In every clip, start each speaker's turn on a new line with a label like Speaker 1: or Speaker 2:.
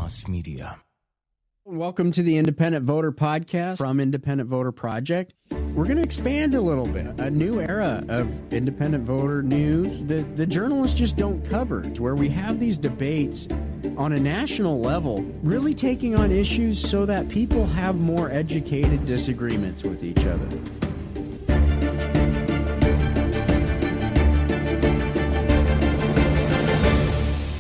Speaker 1: Mass Media.
Speaker 2: Welcome to the Independent Voter Podcast from Independent Voter Project. We're going to expand a little bit. A new era of independent voter news that the journalists just don't cover. It's where we have these debates on a national level, really taking on issues so that people have more educated disagreements with each other.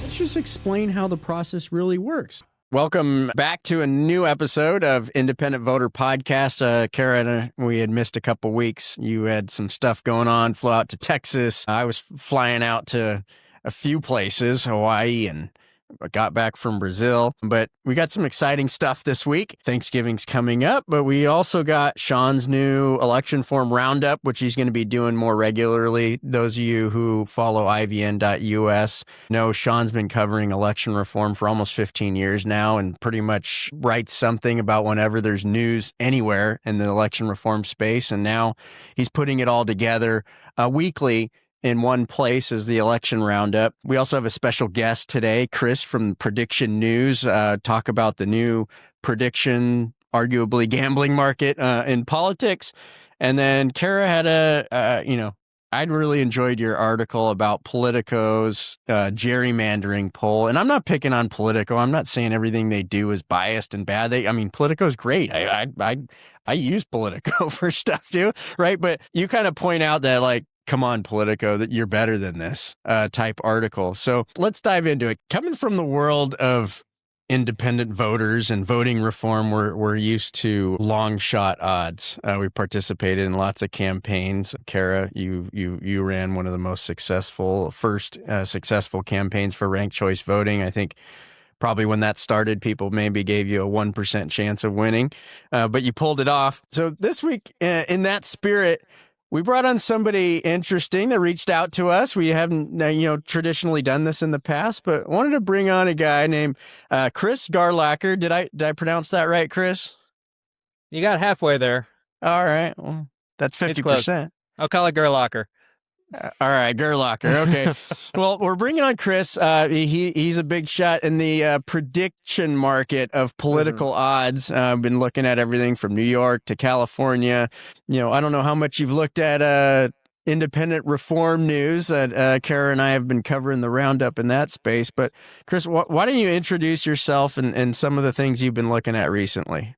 Speaker 2: Let's just explain how the process really works. Welcome back to a new episode of Independent Voter Podcast. Cara, we had missed a couple weeks. You had some stuff going on, flew out to Texas. I was flying out to a few places, Hawaii, and got back from Brazil. But we got some exciting stuff this week. Thanksgiving's coming up, but we also got Shawn's new election form roundup, which he's going to be doing more regularly. Those of you who follow IVN.us know Shawn's been covering election reform for almost 15 years now and pretty much writes something about whenever there's news anywhere in the election reform space. And now he's putting it all together weekly in one place as the election roundup. We also have a special guest today, Chris from Prediction News, talk about the new prediction, arguably gambling market in politics. And then Cara had I'd really enjoyed your article about Politico's gerrymandering poll. And I'm not picking on Politico. I'm not saying everything they do is biased and bad. Politico's great. I use Politico for stuff too, right? But you kind of point out that come on, Politico, that you're better than this type article. So let's dive into it. Coming from the world of independent voters and voting reform, we're used to long shot odds. We participated in lots of campaigns. Cara, you ran one of the most successful campaigns for ranked choice voting. I think probably when that started, people maybe gave you a 1% chance of winning, but you pulled it off. So this week, in that spirit, we brought on somebody interesting that reached out to us. We haven't, traditionally done this in the past, but wanted to bring on a guy named Chris Gerlacher. Did I pronounce that right, Chris?
Speaker 3: You got halfway there.
Speaker 2: All right. Well, that's 50%.
Speaker 3: I'll call it Gerlacher.
Speaker 2: All right, Gerlacher. Okay. Well, we're bringing on Chris. He's a big shot in the prediction market of political odds. I've been looking at everything from New York to California. I don't know how much you've looked at independent reform news. Cara and I have been covering the roundup in that space. But Chris, why don't you introduce yourself and some of the things you've been looking at recently?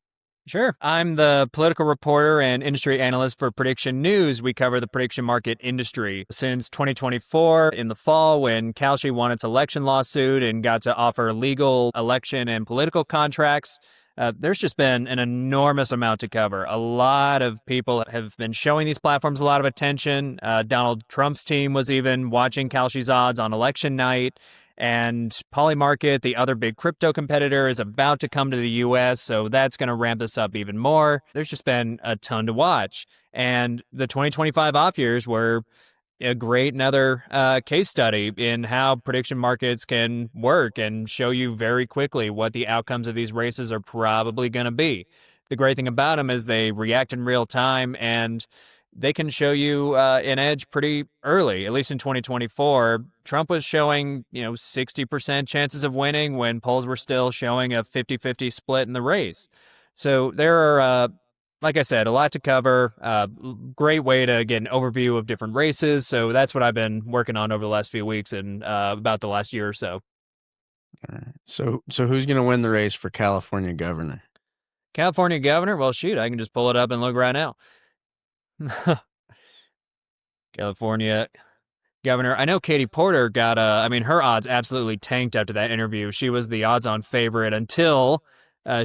Speaker 3: Sure. I'm the political reporter and industry analyst for Prediction News. We cover the prediction market industry. Since 2024, in the fall, when Kalshi won its election lawsuit and got to offer legal election and political contracts, there's just been an enormous amount to cover. A lot of people have been showing these platforms a lot of attention. Donald Trump's team was even watching Kalshi's odds on election night. And Polymarket, the other big crypto competitor, is about to come to the U.S., so that's going to ramp this up even more. There's just been a ton to watch. And the 2025 off years were a great another case study in how prediction markets can work and show you very quickly what the outcomes of these races are probably going to be. The great thing about them is they react in real time, and they can show you an edge pretty early. At least in 2024, Trump was showing 60% chances of winning when polls were still showing a 50-50 split in the race. So there are, like I said, a lot to cover. Great way to get an overview of different races. So that's what I've been working on over the last few weeks and about the last year or so.
Speaker 2: All right. So who's going to win the race for California governor?
Speaker 3: California governor? Well, shoot, I can just pull it up and look right now. California governor. I know Katie Porter got her odds absolutely tanked after that interview. She was the odds-on favorite until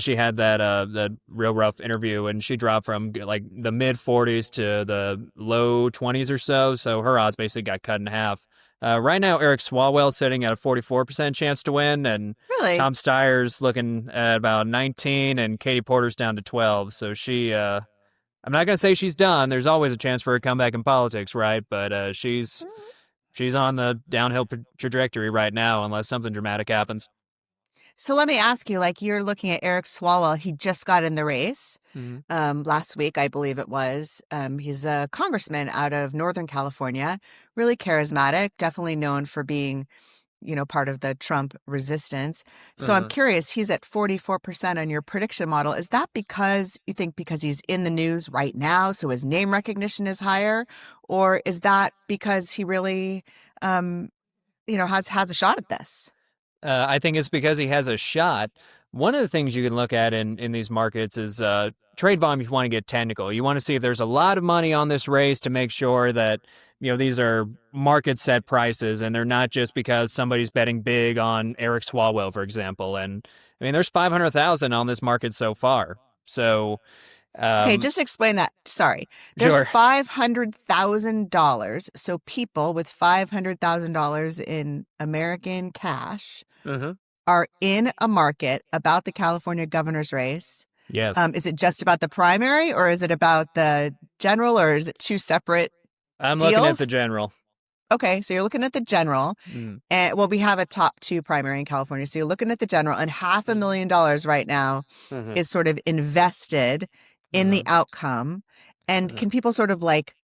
Speaker 3: she had that real rough interview, and she dropped from the mid-40s to the low 20s or so. So her odds basically got cut in half. Right now, Eric Swalwell sitting at a 44% chance to win, and
Speaker 4: really?
Speaker 3: Tom Steyer's looking at about 19, and Katie Porter's down to 12. So she, I'm not going to say she's done. There's always a chance for a comeback in politics, right? But she's on the downhill trajectory right now, unless something dramatic happens.
Speaker 4: So let me ask you, you're looking at Eric Swalwell. He just got in the race last week, I believe it was. He's a congressman out of Northern California, really charismatic, definitely known for being part of the Trump resistance. So I'm curious, he's at 44% on your prediction model. Is that because you think because he's in the news right now, so his name recognition is higher? Or is that because he really, has a shot at this?
Speaker 3: I think it's because he has a shot. One of the things you can look at in these markets is trade volume if you want to get technical. You want to see if there's a lot of money on this race to make sure that, these are market set prices and they're not just because somebody's betting big on Eric Swalwell, for example. And I mean, there's 500,000 on this market so far. So,
Speaker 4: hey, just explain that. Sorry. There's
Speaker 3: sure.
Speaker 4: $500,000. So people with $500,000 in American cash are in a market about the California governor's race.
Speaker 3: Yes.
Speaker 4: Is it just about the primary, or is it about the general, or is it two separate
Speaker 3: I'm
Speaker 4: deals?
Speaker 3: looking at the general.
Speaker 4: Okay, so you're looking at the general. And we have a top 2 primary in California. So you're looking at the general, and $500,000 right now is sort of invested in the outcome. And can people sort of like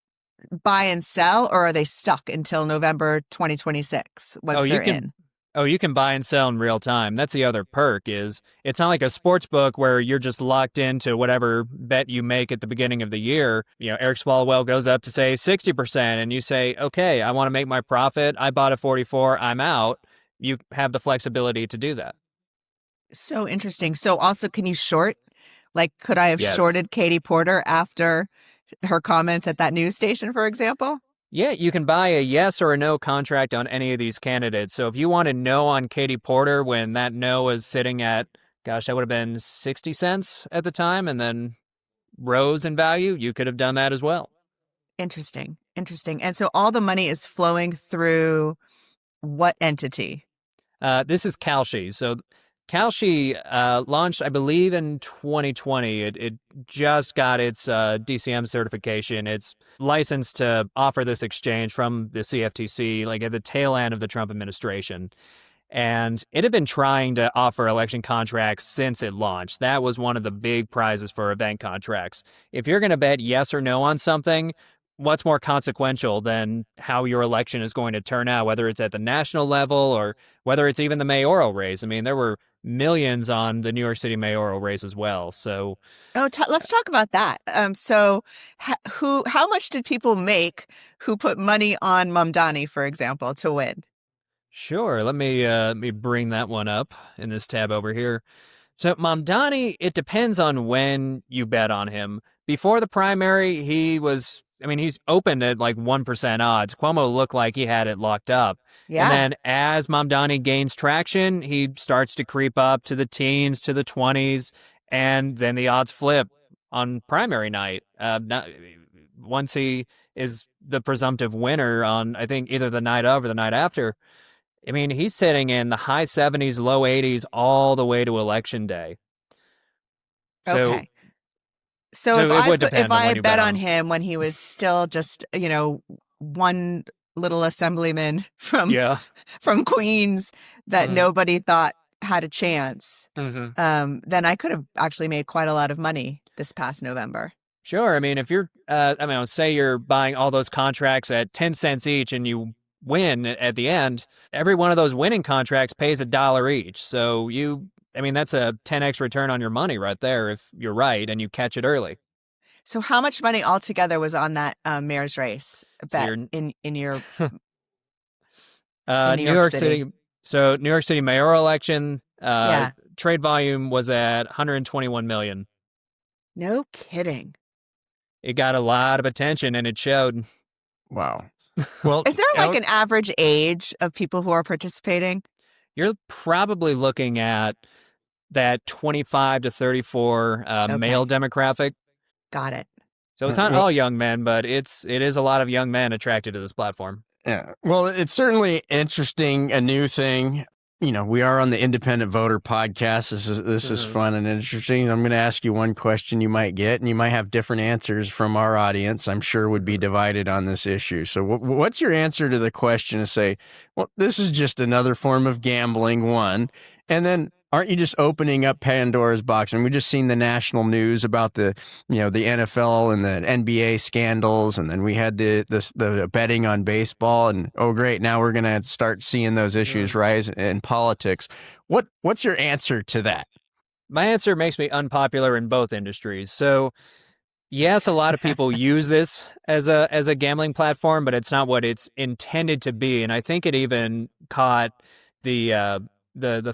Speaker 4: buy and sell, or are they stuck until November 2026 once they're in?
Speaker 3: Oh, you can buy and sell in real time. That's the other perk is it's not like a sports book where you're just locked into whatever bet you make at the beginning of the year. Eric Swalwell goes up to say 60% and you say, okay, I want to make my profit. I bought a 44, I'm out. You have the flexibility to do that.
Speaker 4: So interesting. So also, can you short? Like, could I have shorted Katie Porter after her comments at that news station, for example?
Speaker 3: Yeah, you can buy a yes or a no contract on any of these candidates. So if you want a no on Katie Porter when that no was sitting at, that would have been 60 cents at the time and then rose in value, you could have done that as well.
Speaker 4: Interesting. And so all the money is flowing through what entity?
Speaker 3: This is Kalshi. So Kalshi launched, I believe, in 2020. It just got its DCM certification. It's licensed to offer this exchange from the CFTC, like at the tail end of the Trump administration. And it had been trying to offer election contracts since it launched. That was one of the big prizes for event contracts. If you're going to bet yes or no on something, what's more consequential than how your election is going to turn out, whether it's at the national level or whether it's even the mayoral race? I mean, there were millions on the New York City mayoral race as well. So,
Speaker 4: let's talk about that. So, how much did people make who put money on Mamdani, for example, to win?
Speaker 3: Sure. Let me bring that one up in this tab over here. So Mamdani, it depends on when you bet on him. Before the primary, he's opened at like 1% odds. Cuomo looked like he had it locked up. Yeah. And then as Mamdani gains traction, he starts to creep up to the teens, to the 20s, and then the odds flip on primary night. Once he is the presumptive winner on, I think, either the night of or the night after, I mean, he's sitting in the high 70s, low 80s all the way to Election Day.
Speaker 4: Okay. So if I bet on him when he was still just, one little assemblyman from Queens that nobody thought had a chance, then I could have actually made quite a lot of money this past November.
Speaker 3: Sure. I mean, if you're, say you're buying all those contracts at 10 cents each and you win at the end, every one of those winning contracts pays $1 each. So that's a 10x return on your money right there if you're right and you catch it early.
Speaker 4: So how much money altogether was on that mayor's race bet in your
Speaker 3: New York City? So New York City mayoral election, trade volume was at 121 million.
Speaker 4: No kidding.
Speaker 3: It got a lot of attention and it showed.
Speaker 2: Wow. Well,
Speaker 4: is there an average age of people who are participating?
Speaker 3: You're probably looking at that 25 to 34 male demographic.
Speaker 4: Got it.
Speaker 3: So it's not all young men, but it is a lot of young men attracted to this platform.
Speaker 2: Yeah. Well, it's certainly interesting, a new thing. We are on the Independent Voter podcast. This is fun and interesting. I'm going to ask you one question you might get, and you might have different answers from our audience. I'm sure would be divided on this issue. So what's your answer to the question to say, well, this is just another form of gambling, one, and then aren't you just opening up Pandora's box? And we've just seen the national news about the NFL and the NBA scandals, and then we had the betting on baseball, and oh great, now we're going to start seeing those issues rise in politics. What's your answer to that?
Speaker 3: My answer makes me unpopular in both industries. So, yes, a lot of people use this as a gambling platform, but it's not what it's intended to be. And I think it even caught the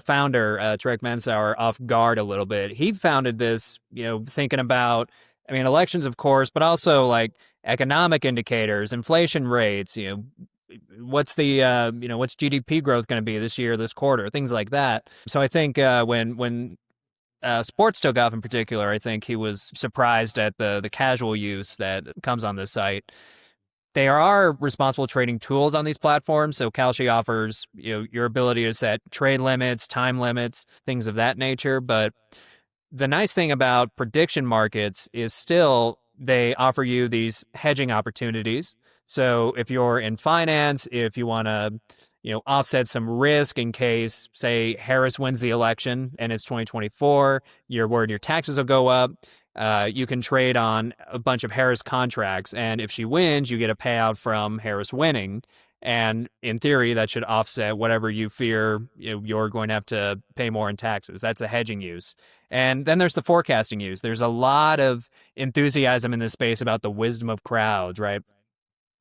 Speaker 3: founder, Tarek Mansour, off guard a little bit. He founded this, thinking about, elections, of course, but also like economic indicators, inflation rates, what's the, what's GDP growth going to be this year, this quarter, things like that. So I think when sports took off in particular, I think he was surprised at the casual use that comes on this site. There are responsible trading tools on these platforms. So Kalshi offers your ability to set trade limits, time limits, things of that nature. But the nice thing about prediction markets is still they offer you these hedging opportunities. So if you're in finance, if you want to offset some risk in case, say, Harris wins the election and it's 2024, you're worried your taxes will go up. You can trade on a bunch of Harris contracts, and if she wins, you get a payout from Harris winning. And in theory, that should offset whatever you fear you're going to have to pay more in taxes. That's a hedging use. And then there's the forecasting use. There's a lot of enthusiasm in this space about the wisdom of crowds, right?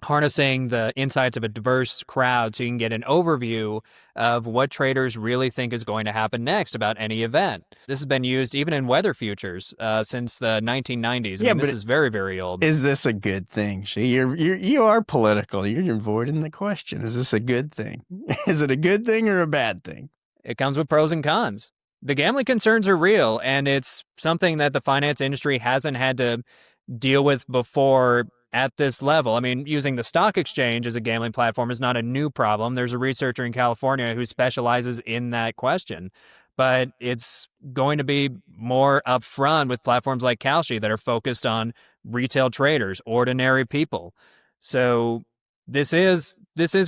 Speaker 3: Harnessing the insights of a diverse crowd so you can get an overview of what traders really think is going to happen next about any event. This has been used even in weather futures since the 1990s. This is very, very old.
Speaker 2: Is this a good thing? You are political. You're avoiding the question. Is this a good thing? Is it a good thing or a bad thing?
Speaker 3: It comes with pros and cons. The gambling concerns are real, and it's something that the finance industry hasn't had to deal with before at this level. Using the stock exchange as a gambling platform is not a new problem. There's a researcher in California who specializes in that question. But it's going to be more upfront with platforms like Kalshi that are focused on retail traders, ordinary people. So this is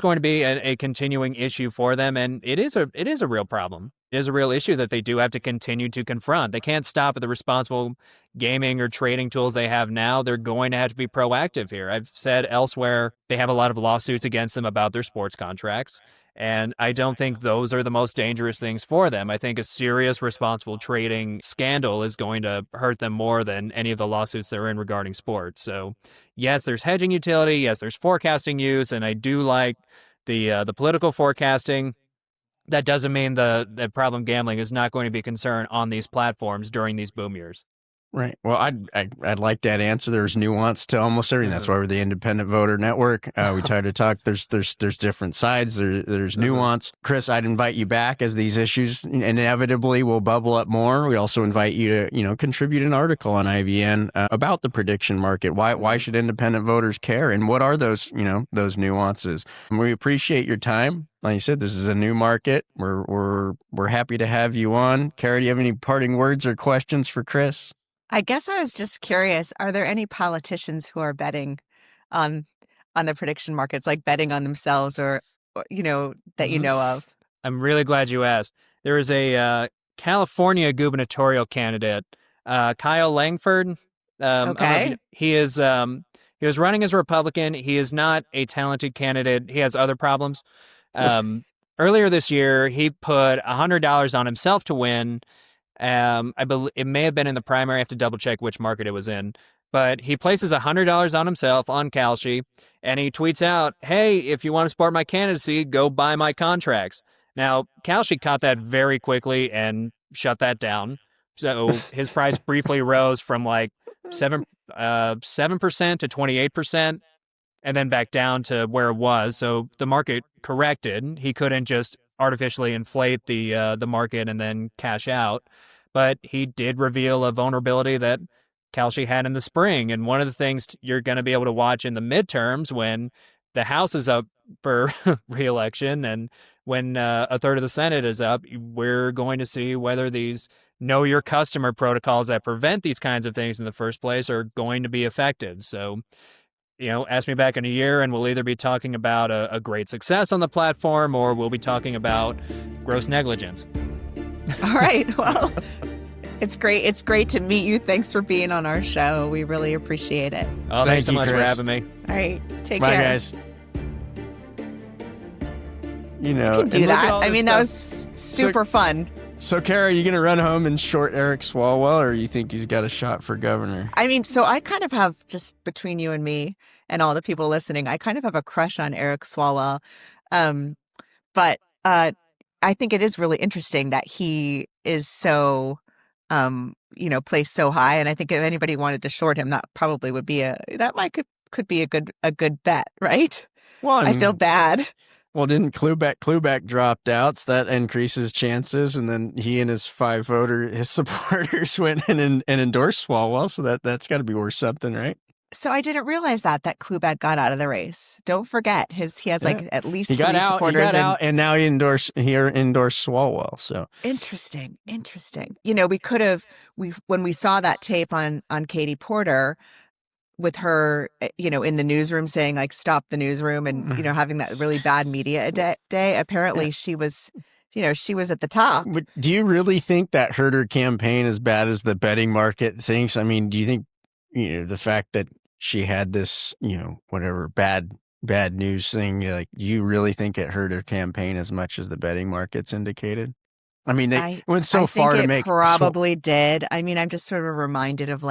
Speaker 3: going to be a continuing issue for them, and it is a real problem. It is a real issue that they do have to continue to confront. They can't stop at the responsible gaming or trading tools they have now. They're going to have to be proactive here. I've said elsewhere they have a lot of lawsuits against them about their sports contracts, and I don't think those are the most dangerous things for them. I think a serious responsible trading scandal is going to hurt them more than any of the lawsuits they're in regarding sports. So yes, there's hedging utility. Yes, there's forecasting use, and I do like the political forecasting. That doesn't mean the problem gambling is not going to be a concern on these platforms during these boom years.
Speaker 2: Right. Well, I'd like that answer. There's nuance to almost everything. That's why we're the Independent Voter Network. We try to talk. There's different sides. There's nuance. Chris, I'd invite you back as these issues inevitably will bubble up more. We also invite you to contribute an article on IVN about the prediction market. Why should independent voters care, and what are those those nuances? And we appreciate your time. Like you said, this is a new market. We're happy to have you on. Cara, do you have any parting words or questions for Chris?
Speaker 4: I guess I was just curious, are there any politicians who are betting on the prediction markets, like betting on themselves or that you know of?
Speaker 3: I'm really glad you asked. There is a California gubernatorial candidate, Kyle Langford.
Speaker 4: Okay.
Speaker 3: He was running as a Republican. He is not a talented candidate. He has other problems. Earlier this year, he put $100 on himself to win. I believe it may have been in the primary. I have to double check which market it was in, but he places $100 on himself on Kalshi, and he tweets out, "Hey, if you want to support my candidacy, go buy my contracts." Now, Kalshi caught that very quickly and shut that down. So his price briefly rose from like 7% to 28%, and then back down to where it was. So the market corrected. He couldn't just artificially inflate the market and then cash out. But he did reveal a vulnerability that Kalshi had in the spring. And one of the things you're going to be able to watch in the midterms when the House is up for re-election and when a third of the Senate is up, we're going to see whether these know your customer protocols that prevent these kinds of things in the first place are going to be effective. So, ask me back in a year and we'll either be talking about a great success on the platform or we'll be talking about gross negligence.
Speaker 4: All right. Well, it's great. It's great to meet you. Thanks for being on our show. We really appreciate it.
Speaker 3: Oh, thanks so much for having me.
Speaker 4: All right. Take
Speaker 2: care.
Speaker 4: Bye,
Speaker 2: guys.
Speaker 4: You can do that. I mean, that was super fun.
Speaker 2: So, Cara, are you going to run home and short Eric Swalwell, or you think he's got a shot for governor?
Speaker 4: I mean, so I kind of have, just between you and me and all the people listening, I kind of have a crush on Eric Swalwell. But I think it is really interesting that he is so, placed so high. And I think if anybody wanted to short him, that probably would be could be a good bet, right?
Speaker 2: Well,
Speaker 4: I feel bad.
Speaker 2: Well, didn't Klubeck dropped out, so that increases chances, and then he and his his supporters went and endorsed Swalwell, so that's got to be worth something, right?
Speaker 4: So I didn't realize that Klubeck got out of the race. Don't forget, he has at least three supporters.
Speaker 2: He got out, and now he endorsed Swalwell. So
Speaker 4: interesting. We could have when we saw that tape on Katie Porter, with her, in the newsroom saying like, stop the newsroom, and, having that really bad media day. Apparently she was at the top.
Speaker 2: But do you really think that hurt her campaign as bad as the betting market thinks? I mean, do you think, the fact that she had this, whatever bad news thing, like, you really think it hurt her campaign as much as the betting markets indicated? I mean, they went so far to make.
Speaker 4: Probably did. I mean, I'm just sort of reminded of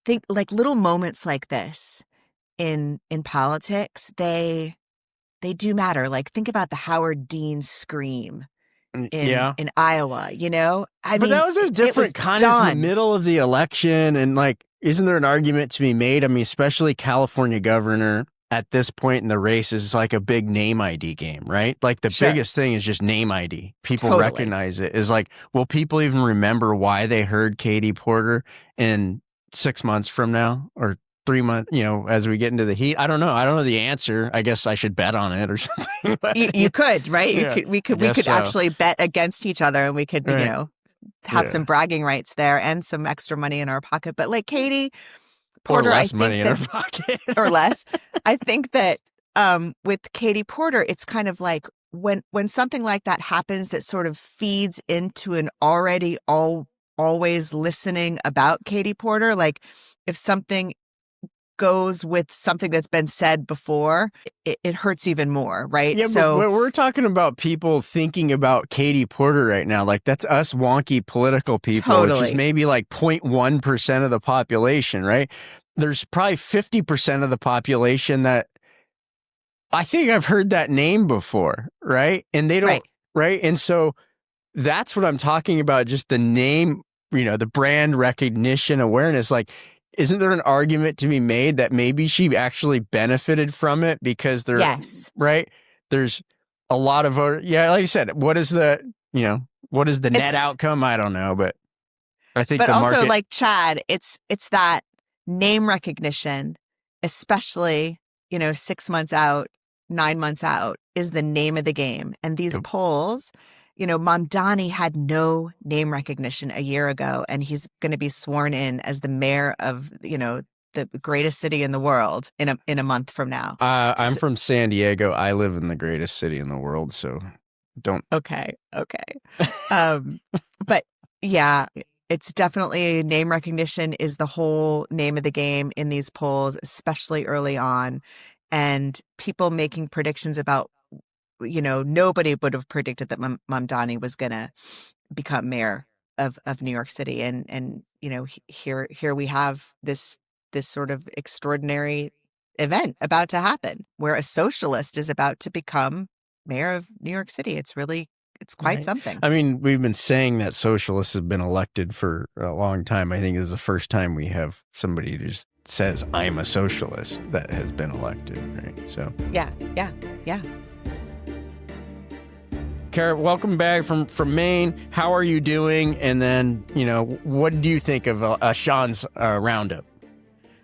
Speaker 4: think little moments like this in politics, they do matter. Like, think about the Howard Dean scream in Iowa, I mean,
Speaker 2: but that was a different kind of in the middle of the election. And isn't there an argument to be made? I mean, especially California governor at this point in the race is like a big name ID game, right? Like the biggest thing is just name ID. People recognize it. Is like, will people even remember why they heard Katie Porter in 6 months from now, or 3 months, as we get into the heat? I don't know. I don't know the answer. I guess I should bet on it or something.
Speaker 4: You could, right? Yeah, we could actually bet against each other, and we could, have some bragging rights there and some extra money in our pocket. But like Katie Porter,
Speaker 2: or less money in our pocket,
Speaker 4: or less. I think that with Katie Porter, it's kind of like when something like that happens that sort of feeds into an already always listening about Katie Porter. Like, if something goes with something that's been said before, it hurts even more, right?
Speaker 2: Yeah, so, but we're talking about people thinking about Katie Porter right now. Like, that's us wonky political people, which is maybe like 0.1% of the population, right? There's probably 50% of the population that I think I've heard that name before, right? And they don't, right? And so that's what I'm talking about, just the name, the brand recognition awareness. Like, isn't there an argument to be made that maybe she actually benefited from it because right? There's a lot of voter. Yeah, like you said, what is the net outcome? I don't know, but I think.
Speaker 4: But also, like Chad, it's that name recognition, especially 6 months out, 9 months out, is the name of the game. And these polls. Mamdani had no name recognition a year ago, and he's going to be sworn in as the mayor of, the greatest city in the world in a month from now.
Speaker 2: I'm from San Diego. I live in the greatest city in the world, so don't.
Speaker 4: Okay. But yeah, it's definitely name recognition is the whole name of the game in these polls, especially early on, and people making predictions about. Nobody would have predicted that Mamdani was going to become mayor of New York City. And here we have this sort of extraordinary event about to happen where a socialist is about to become mayor of New York City. It's quite something.
Speaker 2: I mean, we've been saying that socialists have been elected for a long time. I think this is the first time we have somebody who just says, I'm a socialist, that has been elected, right? So
Speaker 4: yeah.
Speaker 2: Cara, welcome back from Maine. How are you doing? And then, what do you think of Shawn's roundup?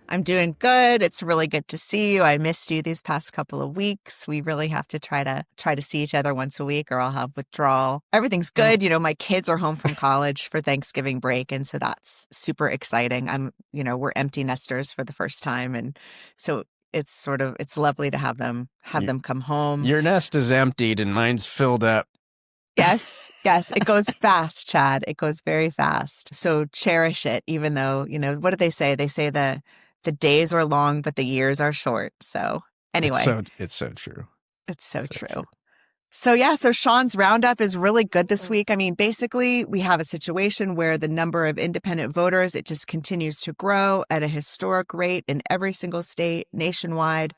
Speaker 4: I'm doing good. It's really good to see you. I missed you these past couple of weeks. We really have to try to see each other once a week, or I'll have withdrawal. Everything's good. My kids are home from college for Thanksgiving break, and so that's super exciting. We're empty nesters for the first time, and so it's lovely to have them come home.
Speaker 2: Your nest is emptied and mine's filled up.
Speaker 4: Yes. It goes fast, Chad. It goes very fast. So cherish it, even though, what do they say? They say the days are long, but the years are short. So anyway.
Speaker 2: It's so true.
Speaker 4: It's so true. So Shawn's roundup is really good this week. I mean, basically, we have a situation where the number of independent voters, it just continues to grow at a historic rate in every single state nationwide.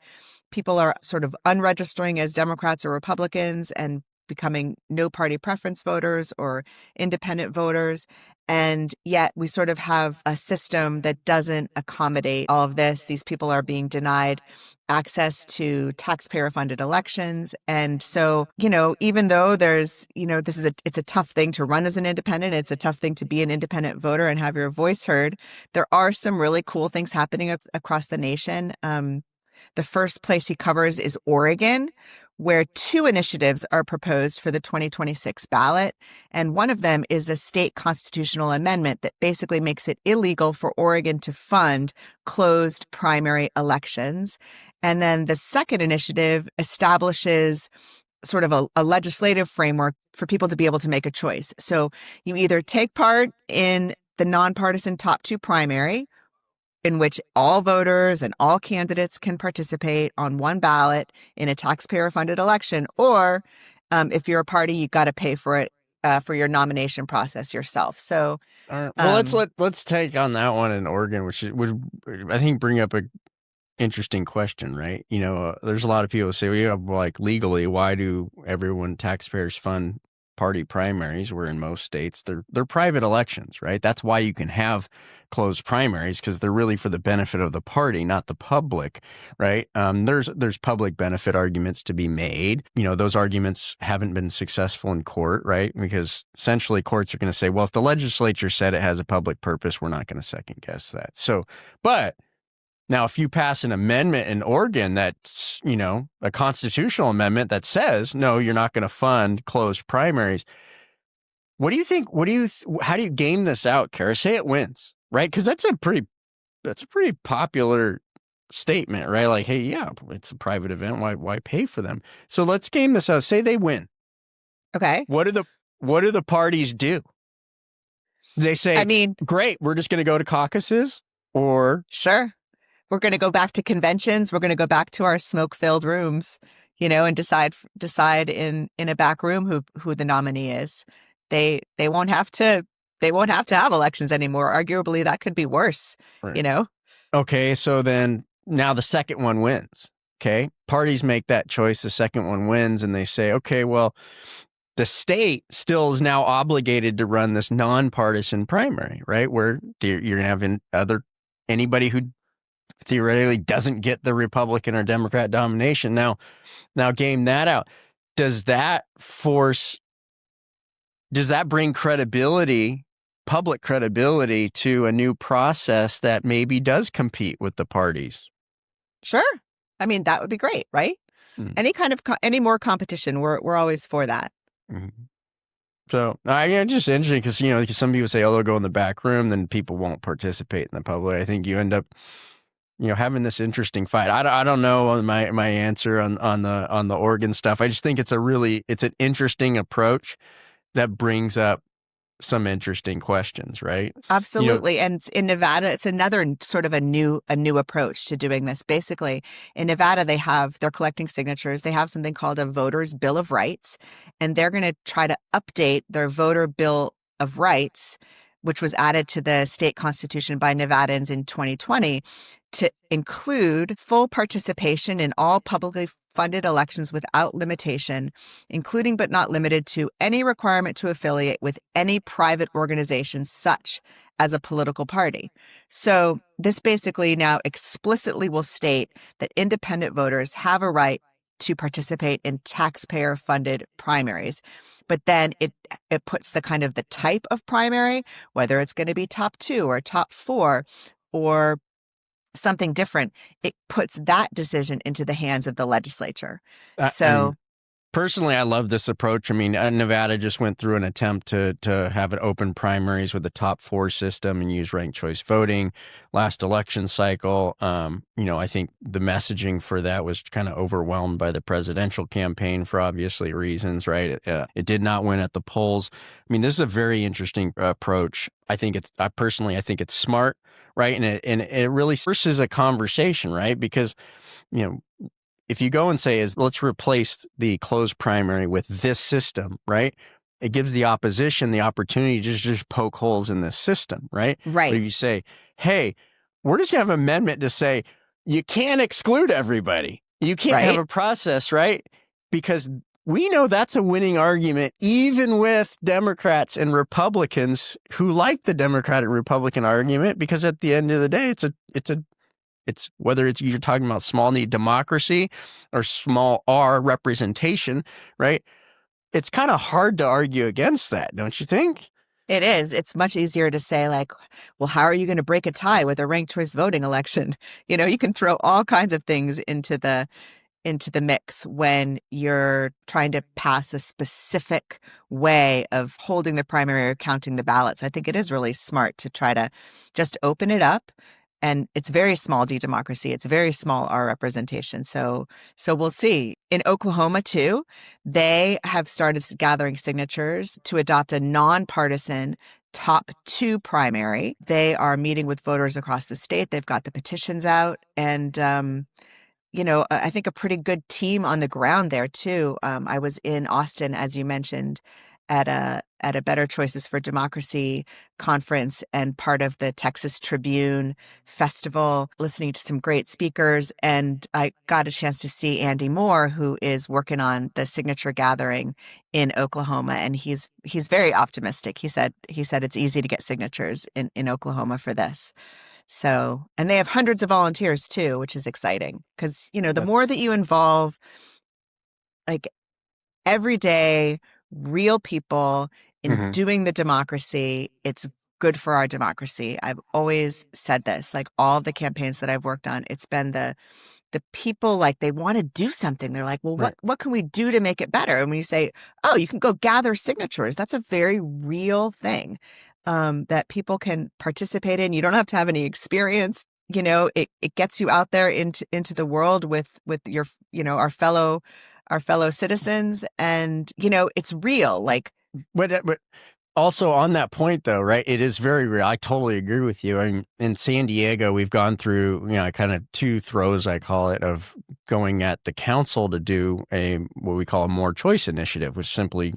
Speaker 4: People are sort of unregistering as Democrats or Republicans and becoming no party preference voters or independent voters. And yet we sort of have a system that doesn't accommodate all of this. These people are being denied access to taxpayer-funded elections. And so, even though there's, it's a tough thing to run as an independent, it's a tough thing to be an independent voter and have your voice heard, there are some really cool things happening across the nation. The first place he covers is Oregon, where 2 initiatives are proposed for the 2026 ballot. And one of them is a state constitutional amendment that basically makes it illegal for Oregon to fund closed primary elections. And then the second initiative establishes sort of a legislative framework for people to be able to make a choice. So you either take part in the nonpartisan top 2 primary, in which all voters and all candidates can participate on one ballot in a taxpayer-funded election, or if you're a party, you got to pay for it for your nomination process yourself. So,
Speaker 2: well, let's take on that one in Oregon, which would I think bring up a interesting question, right? There's a lot of people who say, well, legally, why do taxpayers fund party primaries, where in most states they're private elections, right? That's why you can have closed primaries, because they're really for the benefit of the party, not the public, right? There's public benefit arguments to be made. Those arguments haven't been successful in court, right? Because essentially courts are going to say, well, if the legislature said it has a public purpose, we're not going to second guess that. So, but now, if you pass an amendment in Oregon that's, a constitutional amendment that says, no, you're not going to fund closed primaries, what do you think? How do you game this out, Cara? Say it wins, right? Because that's a pretty popular statement, right? Like, hey, yeah, it's a private event. Why pay for them? So let's game this out. Say they win.
Speaker 4: Okay.
Speaker 2: What do the parties do? They say, great, we're just going to go to caucuses, or
Speaker 4: sure. We're going to go back to conventions. We're going to go back to our smoke-filled rooms, and decide in a back room who the nominee is. They won't have to have elections anymore. Arguably, that could be worse.
Speaker 2: Right. Okay, so then now the second one wins. Okay, parties make that choice. The second one wins, and they say, okay, well, the state still is now obligated to run this nonpartisan primary, right? Where you're going to have anybody who theoretically doesn't get the Republican or Democrat domination. Now game that out. Does that bring public credibility to a new process that maybe does compete with the parties?
Speaker 4: Sure. That would be great, right? Mm-hmm. Any more competition, we're always for that.
Speaker 2: Mm-hmm. So it's just interesting because, some people say, oh, they'll go in the back room, then people won't participate in the public. I think you end up having this interesting fight. I don't know my answer on the Oregon stuff. I just think it's an interesting approach that brings up some interesting questions, right?
Speaker 4: Absolutely. And in Nevada, it's another sort of a new approach to doing this. Basically, in Nevada, they're collecting signatures. They have something called a voter's bill of rights, and they're going to try to update their voter bill of rights, which was added to the state constitution by Nevadans in 2020, to include full participation in all publicly funded elections without limitation, including but not limited to any requirement to affiliate with any private organization such as a political party. So this basically now explicitly will state that independent voters have a right to participate in taxpayer-funded primaries. But then it puts the kind of the type of primary, whether it's going to be top 2 or top 4 or something different, it puts that decision into the hands of the legislature.
Speaker 2: Personally, I love this approach. I mean, Nevada just went through an attempt to have an open primaries with the top 4 system and use ranked choice voting last election cycle. I think the messaging for that was kind of overwhelmed by the presidential campaign for obviously reasons, right? It did not win at the polls. I mean, this is a very interesting approach. I think it's smart, right? And it really forces a conversation, right? Because, if you go and say, let's replace the closed primary with this system, right? It gives the opposition the opportunity to just poke holes in this system, right?
Speaker 4: Right.
Speaker 2: But if you say, hey, we're just going to have an amendment to say, you can't exclude everybody. You can't have a process, right? Because we know that's a winning argument, even with Democrats and Republicans who like the Democrat and Republican argument, because at the end of the day, it's whether you're talking about small d democracy or small r representation, right? It's kind of hard to argue against that, don't you think?
Speaker 4: It is. It's much easier to say like, well, how are you going to break a tie with a ranked choice voting election? You can throw all kinds of things into the mix when you're trying to pass a specific way of holding the primary or counting the ballots. I think it is really smart to try to just open it up. And it's very small d democracy. It's very small r representation. So we'll see. In Oklahoma, too, they have started gathering signatures to adopt a nonpartisan top 2 primary. They are meeting with voters across the state. They've got the petitions out. And, I think a pretty good team on the ground there, too. I was in Austin, as you mentioned, at a Better Choices for Democracy conference and part of the Texas Tribune Festival, listening to some great speakers. And I got a chance to see Andy Moore, who is working on the signature gathering in Oklahoma. And he's very optimistic. He said it's easy to get signatures in Oklahoma for this. So, and they have hundreds of volunteers too, which is exciting because, the more that you involve like everyday real people in doing the democracy, it's good for our democracy. I've always said this, like all the campaigns that I've worked on, it's been the people, like they want to do something. They're like, well, what can we do to make it better? And when you say, oh, you can go gather signatures, that's a very real thing that people can participate in. You don't have to have any experience. It gets you out there into the world with your, our fellow citizens, and it's real. Like,
Speaker 2: but also on that point, though, right? It is very real. I totally agree with you. I mean, in San Diego, we've gone through kind of 2 throws, I call it, of going at the council to do what we call a more choice initiative, which simply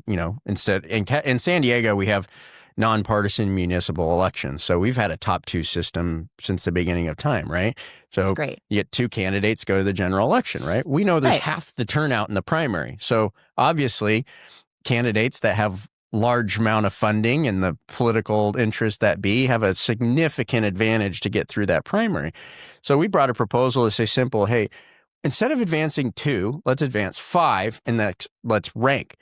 Speaker 2: instead in San Diego we have nonpartisan municipal elections. So we've had a top 2 system since the beginning of time, right? So
Speaker 4: that's great.
Speaker 2: You get 2 candidates go to the general election, right? We know there's half the turnout in the primary. So obviously candidates that have large amount of funding and the political interest that be have a significant advantage to get through that primary. So we brought a proposal to say simple, hey, instead of advancing 2, let's advance 5 and let's rank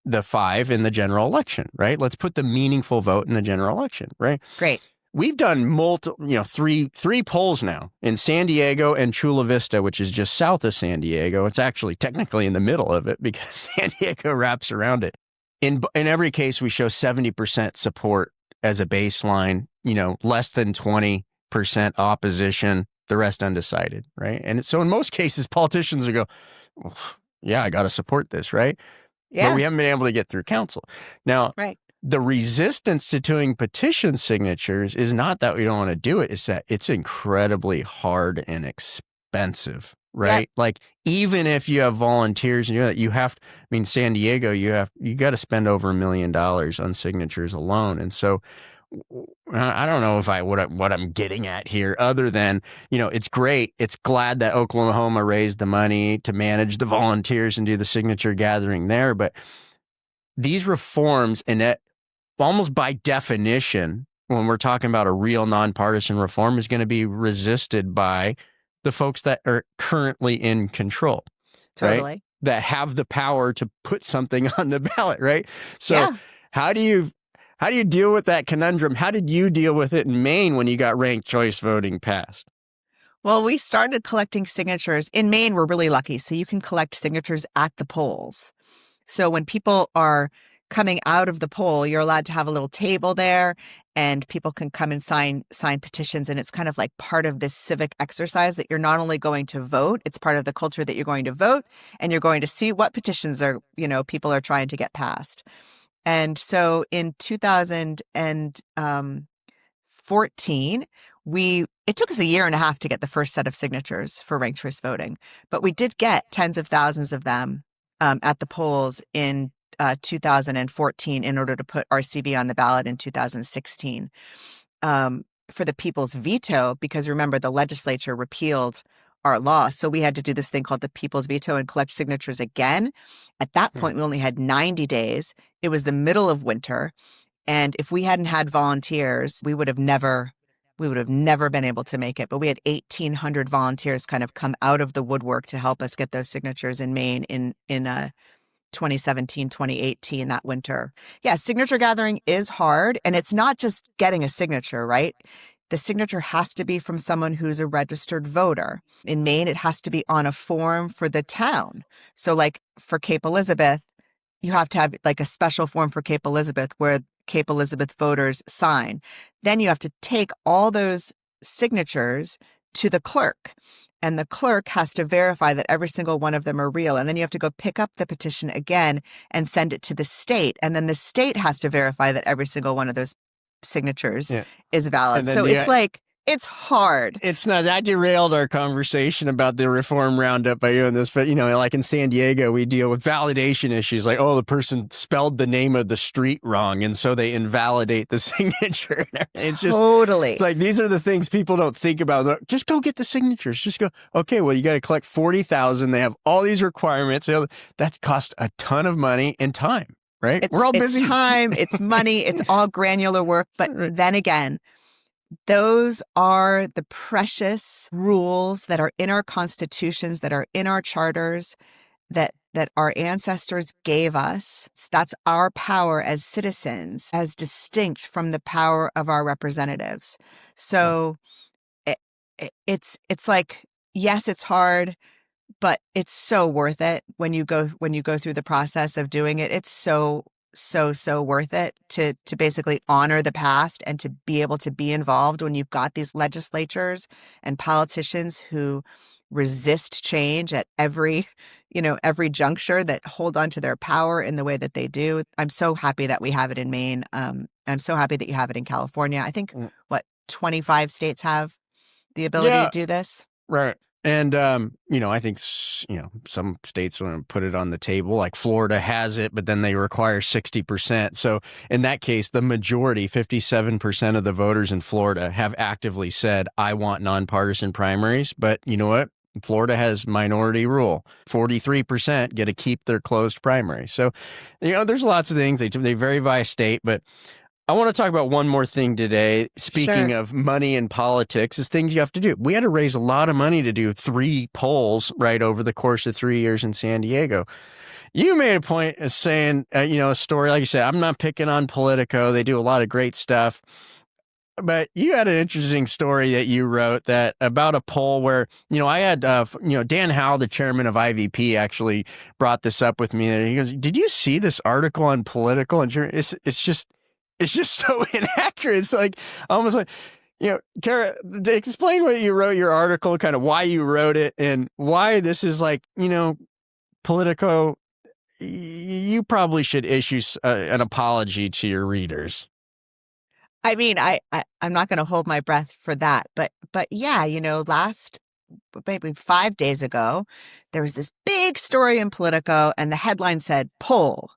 Speaker 2: the 5 in the general election, right? Let's put the meaningful vote in the general election, right?
Speaker 4: Great.
Speaker 2: We've done three polls now in San Diego and Chula Vista, which is just south of San Diego. It's actually technically in the middle of it because San Diego wraps around it. In every case, we show 70% support as a baseline, less than 20% opposition, the rest undecided, right? And so in most cases, politicians will go, well, yeah, I got to support this, right?
Speaker 4: Yeah.
Speaker 2: But we haven't been able to get through council. Now, the resistance to doing petition signatures is not that we don't want to do it. It's that it's incredibly hard and expensive, right? Yep. Like, even if you have volunteers and you have, San Diego, you got to spend over $1 million on signatures alone. And so I don't know if what I'm getting at here, other than, it's great. It's glad that Oklahoma raised the money to manage the volunteers and do the signature gathering there. But these reforms, and that almost by definition, when we're talking about a real nonpartisan reform, is going to be resisted by the folks that are currently in control.
Speaker 4: Totally.
Speaker 2: Right? That have the power to put something on the ballot, right? So how do you deal with that conundrum? How did you deal with it in Maine when you got ranked choice voting passed?
Speaker 4: Well, we started collecting signatures. In Maine, we're really lucky. So you can collect signatures at the polls. So when people are coming out of the poll, you're allowed to have a little table there and people can come and sign petitions. And it's kind of like part of this civic exercise that you're not only going to vote, it's part of the culture that you're going to vote and you're going to see what petitions are, people are trying to get passed. And so in 2014, it took us a year and a half to get the first set of signatures for ranked choice voting, but we did get tens of thousands of them at the polls in 2014 in order to put RCV on the ballot in 2016 for the people's veto, because remember, the legislature repealed our law. So we had to do this thing called the people's veto and collect signatures again. At that point, we only had 90 days. It was the middle of winter. And if we hadn't had volunteers, we would have never been able to make it. But we had 1,800 volunteers kind of come out of the woodwork to help us get those signatures in Maine in 2017, 2018, that winter. Yeah, signature gathering is hard. And it's not just getting a signature, right? The signature has to be from someone who's a registered voter. In Maine, it has to be on a form for the town. So like for Cape Elizabeth, you have to have like a special form for Cape Elizabeth where Cape Elizabeth voters sign. Then you have to take all those signatures to the clerk. And the clerk has to verify that every single one of them are real. And then you have to go pick up the petition again and send it to the state. And then the state has to verify that every single one of those signatures is valid. So it's hard.
Speaker 2: It's not. I derailed our conversation about the reform roundup by doing this, but like in San Diego, we deal with validation issues, like the person spelled the name of the street wrong, and so they invalidate the signature. It's just
Speaker 4: totally.
Speaker 2: It's like these are the things people don't think about. Just go get the signatures. Just go. Okay, well, you got to collect 40,000. They have all these requirements. That costs a ton of money and time. Right? We're all busy.
Speaker 4: It's time. It's money. It's all granular work. But then again, those are the precious rules that are in our constitutions, that are in our charters, that our ancestors gave us. That's our power as citizens, as distinct from the power of our representatives. So it's like, yes, it's hard, but it's so worth it when you go through the process of doing it. It's so worth it to basically honor the past and to be able to be involved when you've got these legislatures and politicians who resist change at every juncture, that hold on to their power in the way that they do. I'm so happy that we have it in Maine. I'm so happy that you have it in California. I think 25 states have the ability to do this.
Speaker 2: Right. And, I think, some states want to put it on the table, like Florida has it, but then they require 60%. So in that case, the majority, 57% of the voters in Florida have actively said, I want nonpartisan primaries. But you know what? Florida has minority rule. 43% get to keep their closed primaries. So, there's lots of things. They vary by state, but I want to talk about one more thing today. Speaking of money and politics, is things you have to do. We had to raise a lot of money to do 3 polls right over the course of 3 years in San Diego. You made a point of saying, a story, like you said, I'm not picking on Politico. They do a lot of great stuff. But you had an interesting story that you wrote that about a poll where, I had, Dan Howell, the chairman of IVP, actually brought this up with me. And he goes, did you see this article on Politico? And it's just so inaccurate. It's like almost like, Cara, explain what you wrote, your article, kind of why you wrote it and why this is like, Politico, you probably should issue an apology to your readers.
Speaker 4: I mean, I'm not going to hold my breath for that. But yeah, maybe 5 days ago, there was this big story in Politico and the headline said, poll.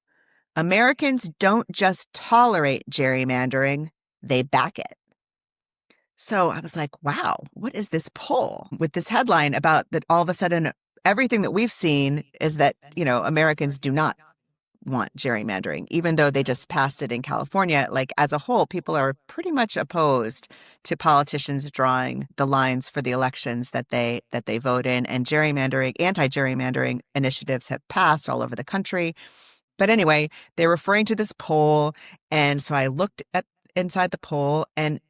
Speaker 4: Americans don't just tolerate gerrymandering, they back it. So I was like, wow, what is this poll with this headline about that all of a sudden everything that we've seen is that, Americans do not want gerrymandering, even though they just passed it in California. Like as a whole, people are pretty much opposed to politicians drawing the lines for the elections that they vote in, and anti-gerrymandering initiatives have passed all over the country. But anyway, they're referring to this poll. And so I looked inside the poll and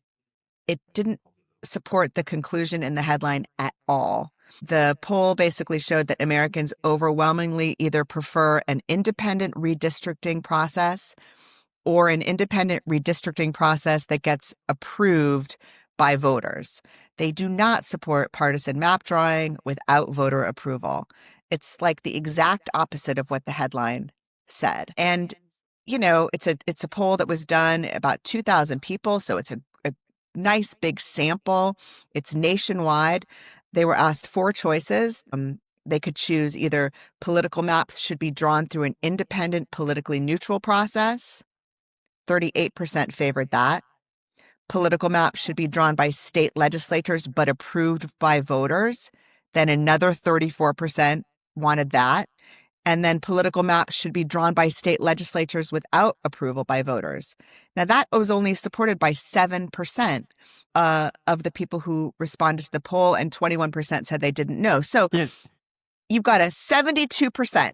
Speaker 4: it didn't support the conclusion in the headline at all. The poll basically showed that Americans overwhelmingly either prefer an independent redistricting process or an independent redistricting process that gets approved by voters. They do not support partisan map drawing without voter approval. It's like the exact opposite of what the headline said. And, it's a poll that was done about 2,000 people, so it's a nice big sample. It's nationwide. They were asked 4 choices. They could choose either political maps should be drawn through an independent, politically neutral process. 38% favored that. Political maps should be drawn by state legislators but approved by voters. Then another 34% wanted that. And then political maps should be drawn by state legislatures without approval by voters. Now, that was only supported by 7% of the people who responded to the poll, and 21% said they didn't know. So you've got a 72%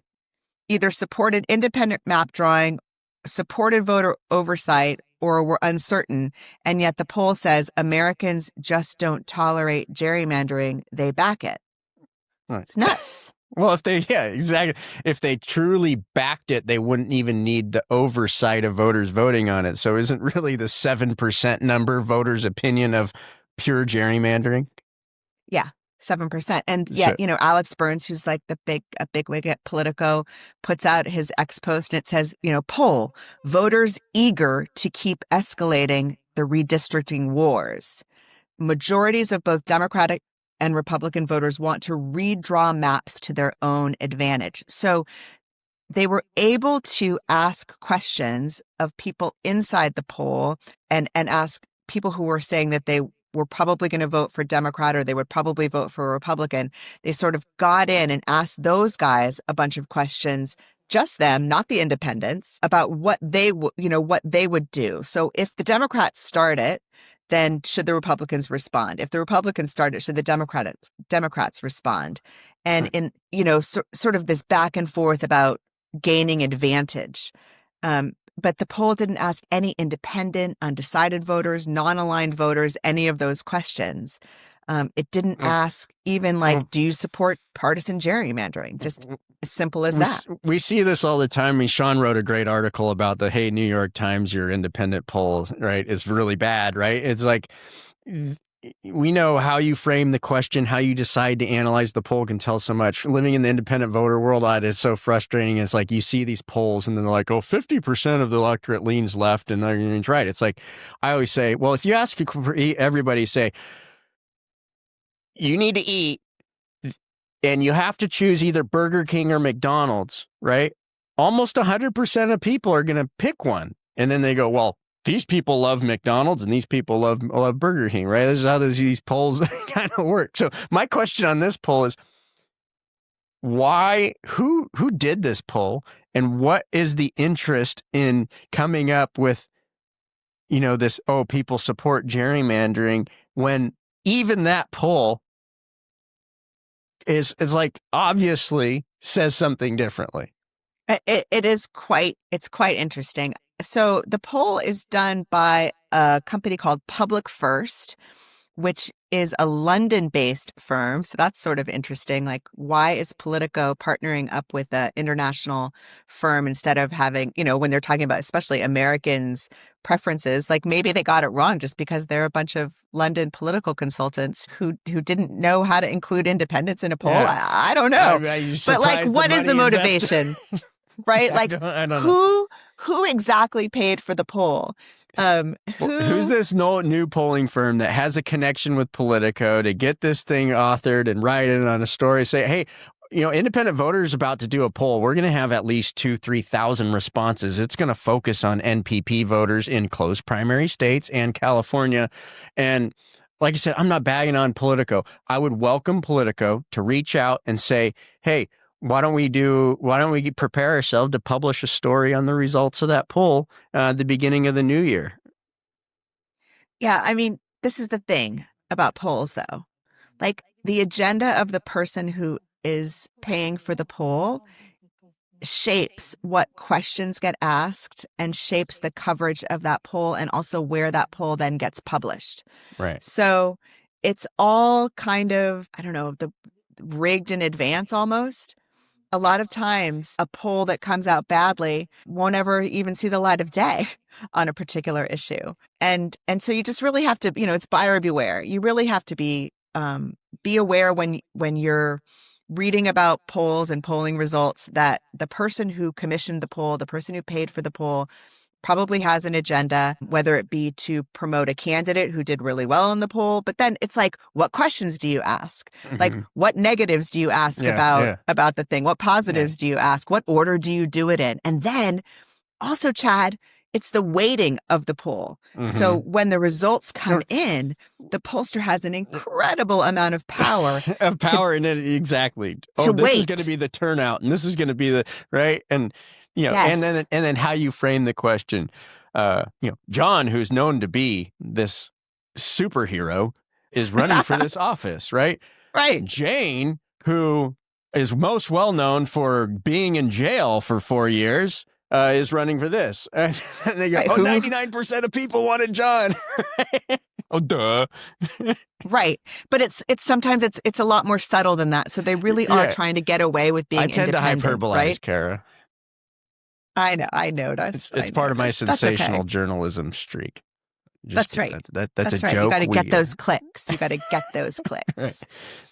Speaker 4: either supported independent map drawing, supported voter oversight, or were uncertain. And yet the poll says Americans just don't tolerate gerrymandering. They back it.
Speaker 2: Right.
Speaker 4: It's nuts.
Speaker 2: Well, exactly. If they truly backed it, they wouldn't even need the oversight of voters voting on it. So isn't really the 7% number voters' opinion of pure gerrymandering?
Speaker 4: Yeah, 7%. And yet, Alex Burns, who's like a big wig at Politico, puts out his ex post and it says, poll, voters eager to keep escalating the redistricting wars. Majorities of both Democratic and Republican voters want to redraw maps to their own advantage. So they were able to ask questions of people inside the poll and ask people who were saying that they were probably going to vote for Democrat or they would probably vote for a Republican. They sort of got in and asked those guys a bunch of questions, just them, not the independents, about what they would do. So if the Democrats start it, then should the Republicans respond? If the Republicans start it, should the Democrats respond? And in, sort of this back and forth about gaining advantage. But the poll didn't ask any independent, undecided voters, non-aligned voters, any of those questions. It didn't ask even do you support partisan gerrymandering? Just as simple as that.
Speaker 2: We see this all the time. I mean, Shawn wrote a great article about hey, New York Times, your independent polls, right, is really bad, right? It's like we know how you frame the question, how you decide to analyze the poll can tell so much. Living in the independent voter world, it is so frustrating. It's like you see these polls and then they're like, 50% of the electorate leans left and they're right. It's like, I always say, well, if you ask everybody, say, you need to eat and you have to choose either Burger King or McDonald's, right? Almost 100% of people are going to pick one. And then they go, well, these people love McDonald's and these people love Burger King, right? This is how these polls kind of work. So my question on this poll is who did this poll and what is the interest in coming up with, this, people support gerrymandering when even that poll is like obviously says something differently.
Speaker 4: It's quite interesting. So the poll is done by a company called Public First, which is a London-based firm. So that's sort of interesting. Like, why is Politico partnering up with an international firm instead of having, when they're talking about especially Americans' preferences, like maybe they got it wrong just because they're a bunch of London political consultants who didn't know how to include independents in a poll. Yeah. I don't know. But like, what is the motivation? Right? Like, I don't know. Who exactly paid for the poll?
Speaker 2: Who's this new polling firm that has a connection with Politico to get this thing authored and write it on a story? Say, hey, independent voters about to do a poll. We're going to have at least 2,000-3,000 responses. It's going to focus on NPP voters in close primary states and California. And like I said, I'm not bagging on Politico. I would welcome Politico to reach out and say, hey, why don't we prepare ourselves to publish a story on the results of that poll at the beginning of the new year?
Speaker 4: Yeah, I mean, this is the thing about polls, though. Like, the agenda of the person who is paying for the poll shapes what questions get asked and shapes the coverage of that poll and also where that poll then gets published.
Speaker 2: Right.
Speaker 4: So it's all kind of, I don't know, the rigged in advance almost. A lot of times a poll that comes out badly won't ever even see the light of day on a particular issue. And so you just really have to, it's buyer beware. You really have to be aware when you're reading about polls and polling results that the person who commissioned the poll, the person who paid for the poll, probably has an agenda, whether it be to promote a candidate who did really well in the poll. But then it's like, what questions do you ask? Mm-hmm. Like, what negatives do you ask about the thing? What positives do you ask? What order do you do it in? And then also, Chad, it's the weighting of the poll. Mm-hmm. So when the results come in, the pollster has an incredible amount of power.
Speaker 2: Exactly. This is going to be the turnout, and this is going to be the right. And and then how you frame the question. John, who's known to be this superhero, is running for this office, right?
Speaker 4: Right.
Speaker 2: Jane, who is most well known for being in jail for 4 years, is running for this. And they go, 99% of people wanted John. Oh, duh.
Speaker 4: Right. But it's sometimes it's a lot more subtle than that. So they really are trying to get away with being independent.
Speaker 2: I tend to hyperbolize, right? Cara.
Speaker 4: I know.
Speaker 2: It's part of my sensational journalism streak.
Speaker 4: That's right.
Speaker 2: That's a
Speaker 4: right.
Speaker 2: joke.
Speaker 4: You got to get those clicks. You got to get those clicks.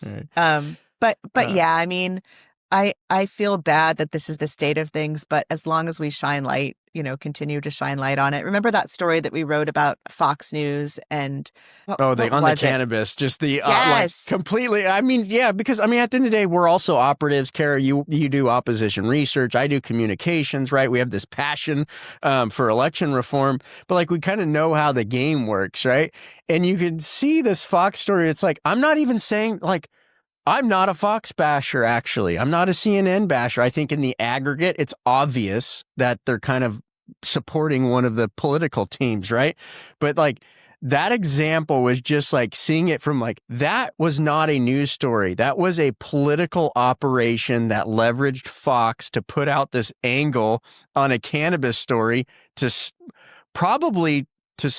Speaker 2: Right.
Speaker 4: But yeah, I mean, I feel bad that this is the state of things, but as long as we shine light, continue to shine light on it. Remember that story that we wrote about Fox News and
Speaker 2: the cannabis, just the completely. I mean, because at the end of the day, we're also operatives. Cara, you do opposition research. I do communications. Right? We have this passion for election reform, but we kind of know how the game works, right? And you can see this Fox story. It's like I'm not even saying I'm not a Fox basher, actually. I'm not a CNN basher. I think in the aggregate, it's obvious that they're kind of supporting one of the political teams, right? But that example was just seeing it from that was not a news story. That was a political operation that leveraged Fox to put out this angle on a cannabis story to probably to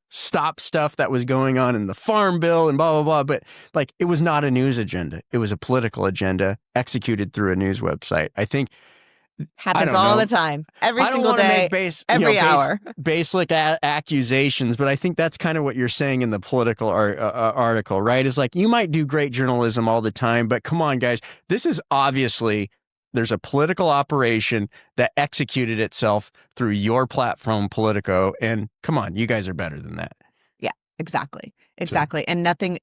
Speaker 2: stop stuff that was going on in the farm bill and blah, blah, blah. But it was not a news agenda. It was a political agenda executed through a news website. I think
Speaker 4: happens all the time, every single day, every hour.
Speaker 2: Basic accusations, but I think that's kind of what you're saying in the Political article, right? Is you might do great journalism all the time, but come on, guys, this is obviously there's a political operation that executed itself through your platform, Politico, and come on, you guys are better than that.
Speaker 4: Yeah, exactly. So. And nothing,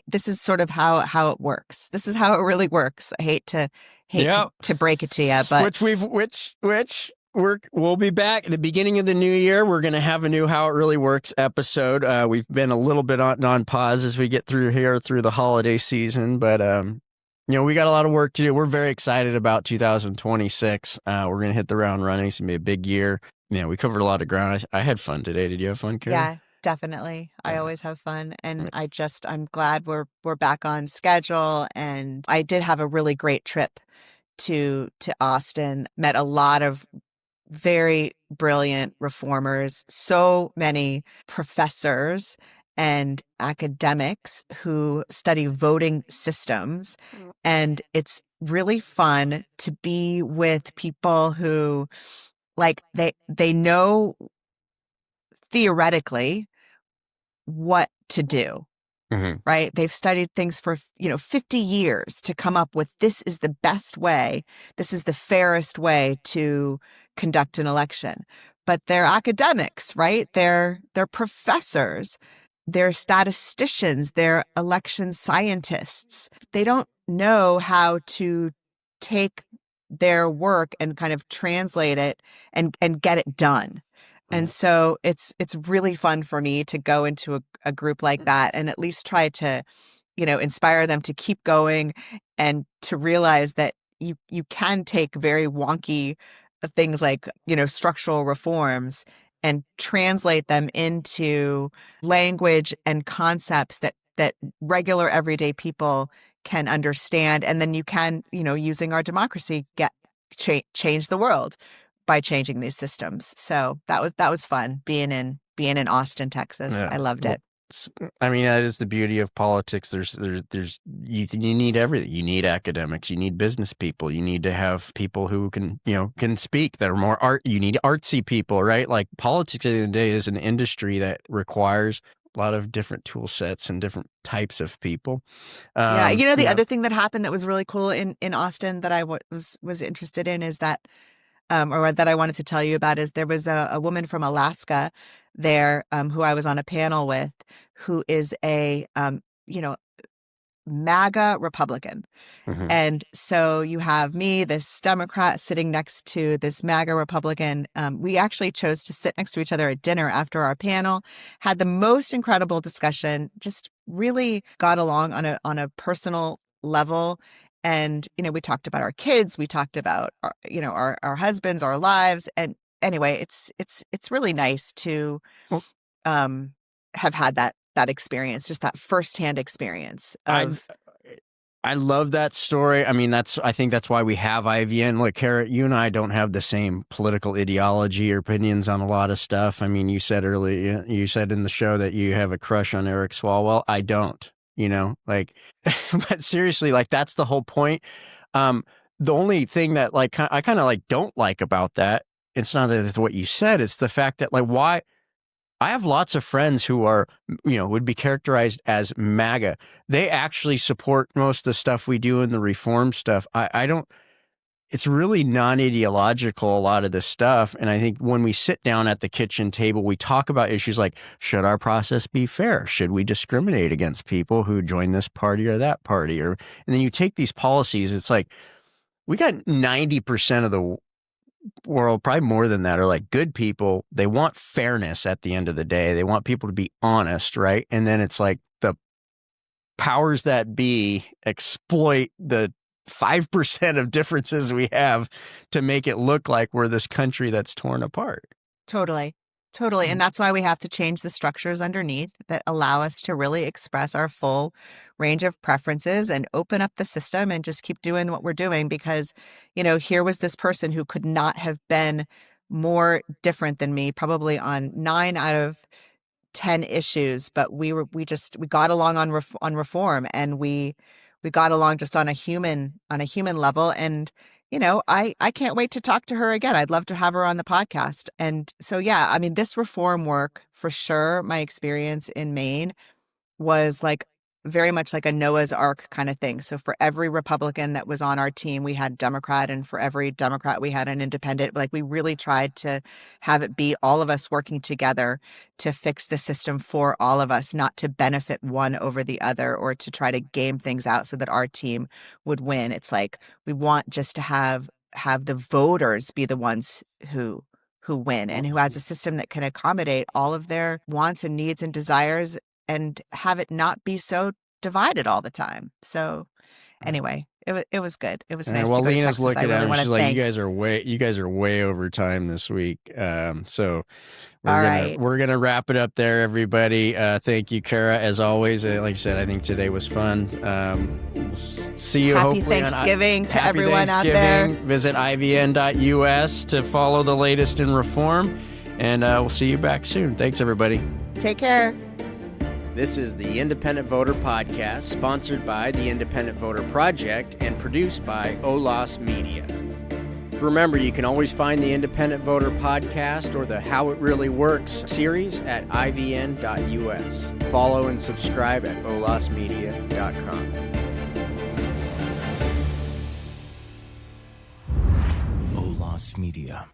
Speaker 4: this is sort of how it works. This is how it really works. I hate to break it to you, but
Speaker 2: we'll be back at the beginning of the new year. We're going to have a new How It Really Works episode. We've been a little bit on pause as we get through the holiday season, but we got a lot of work to do. We're very excited about 2026. We're going to hit the ground running. It's going to be a big year. We covered a lot of ground. I had fun today. Did you have fun, Cara?
Speaker 4: Yeah, definitely. I always have fun. And I'm glad we're back on schedule. And I did have a really great trip to Austin. Met a lot of very brilliant reformers, so many professors and academics who study voting systems. And it's really fun to be with people who they know theoretically what to do. Mm-hmm. Right? They've studied things for 50 years to come up with this is the best way. This is the fairest way to conduct an election. But they're academics, right? They're professors. They're statisticians, they're election scientists. They don't know how to take their work and kind of translate it and get it done. And so it's really fun for me to go into a group like that and at least try to, inspire them to keep going and to realize that you can take very wonky things like, structural reforms and translate them into language and concepts that regular everyday people can understand. And then you can, using our democracy, change the world by changing these systems. So that was fun being in Austin, Texas. Yeah. I loved it.
Speaker 2: I mean, that is the beauty of politics. You need everything. You need academics. You need business people. You need to have people who can speak, that are more art. You need artsy people, right? Like politics at the end of the day is an industry that requires a lot of different tool sets and different types of people.
Speaker 4: The other thing that happened that was really cool in Austin that I was interested in is that, or that I wanted to tell you about, is there was a woman from Alaska there who I was on a panel with, who is a MAGA Republican. Mm-hmm. And so you have me, this Democrat, sitting next to this MAGA Republican. We actually chose to sit next to each other at dinner after our panel, had the most incredible discussion, just really got along on a personal level. And, we talked about our kids, we talked about our husbands, our lives. And anyway, it's really nice to have had that experience, just that firsthand experience of.
Speaker 2: I love that story. I mean, I think that's why we have IVN. Look, Cara, you and I don't have the same political ideology or opinions on a lot of stuff. I mean, you said in the show that you have a crush on Eric Swalwell. I don't, but seriously, that's the whole point. The only thing that I kind of don't like about that, it's not that it's what you said, it's the fact that why. I have lots of friends who are, would be characterized as MAGA. They actually support most of the stuff we do in the reform stuff. I don't, it's really non-ideological, a lot of this stuff. And I think when we sit down at the kitchen table, we talk about issues like, should our process be fair? Should we discriminate against people who join this party or that party? And then you take these policies, it's like, we got 90% of the world, probably more than that, are good people. They want fairness at the end of the day. They want people to be honest, right? And then it's the powers that be exploit the 5% of differences we have to make it look like we're this country that's torn apart.
Speaker 4: Totally. And that's why we have to change the structures underneath that allow us to really express our full range of preferences and open up the system and just keep doing what we're doing. Because, here was this person who could not have been more different than me, probably on 9 out of 10 issues. But we got along on reform, and we got along just on a human level. And I can't wait to talk to her again. I'd love to have her on the podcast. And so, yeah, I mean, this reform work, for sure, my experience in Maine was very much like a Noah's Ark kind of thing. So for every Republican that was on our team, we had Democrat, and for every Democrat, we had an independent. We really tried to have it be all of us working together to fix the system for all of us, not to benefit one over the other or to try to game things out so that our team would win. It's we want just to have the voters be the ones who win, and who has a system that can accommodate all of their wants and needs and desires, and have it not be so divided all the time. So anyway, it was good. It was nice to go to Texas.
Speaker 2: Looking at him, she's like, you guys are way over time this week. So we're gonna wrap it up there, everybody. Thank you, Cara, as always. Like I said, I think today was fun. See you
Speaker 4: Happy Thanksgiving to everyone out there.
Speaker 2: Visit ivn.us to follow the latest in reform, and we'll see you back soon. Thanks, everybody.
Speaker 4: Take care.
Speaker 2: This is the Independent Voter Podcast, sponsored by the Independent Voter Project and produced by OLAS Media. Remember, you can always find the Independent Voter Podcast or the How It Really Works series at ivn.us. Follow and subscribe at olasmedia.com.
Speaker 1: OLAS Media.